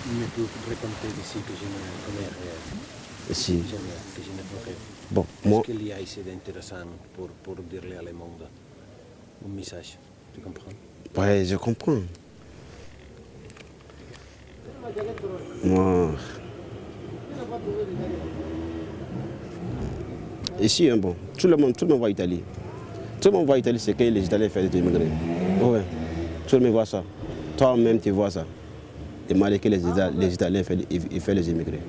Il ne peut raconter d'ici que je ne connais rien. Si. Que je ne ferai. Bon, Qu'est-ce qu'il y a ici d'intéressant pour dire à le monde un message? Tu comprends? Ouais, je comprends. Moi. Ici, hein, bon, tout le monde va à Italie. Tout le monde va à Italie, c'est que les Italiens font des immigrés. Ouais, tout le monde voit ça. Toi-même, tu vois ça. Et que les Italiens font les immigrés.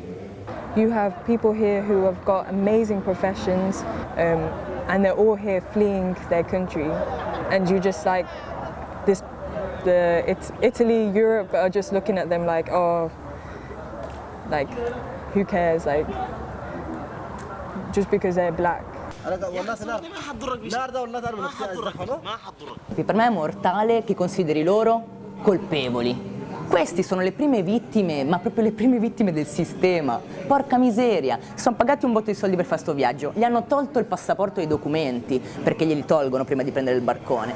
You have people here who have got amazing professions and they're all here fleeing their country. And you just like, it's Italy, Europe are just looking at them like, oh, like, who cares, like, just because they're black. Per me è mortale che consideri loro colpevoli. Questi sono le prime vittime, ma proprio le prime vittime del sistema. Porca miseria, sono pagati un botto di soldi per fare sto viaggio, gli hanno tolto il passaporto e i documenti, perché glieli tolgono prima di prendere il barcone.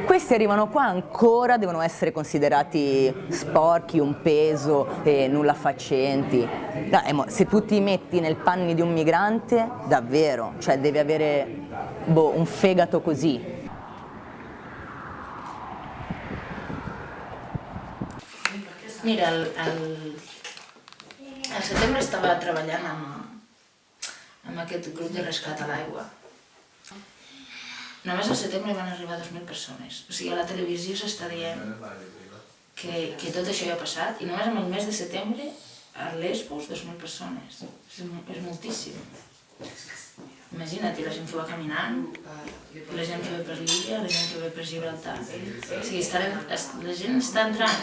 Questi arrivano qua ancora, devono essere considerati sporchi, un peso, nulla facenti. No, se tu ti metti nel panni di un migrante, davvero, cioè devi avere un fegato così. Mira, al setembre estava treballant amb aquest grup de rescat a l'aigua. Només al setembre van arribar 2.000 persones. O sigui, a la televisió s'està dient que tot això ja ha passat i només en el mes de setembre a Lesbos 2.000 persones. És moltíssim. Imagina't, la gent que va caminant, la gent que ve per l'illa, la gent que ve per Gibraltar. O sigui, la gent està entrant.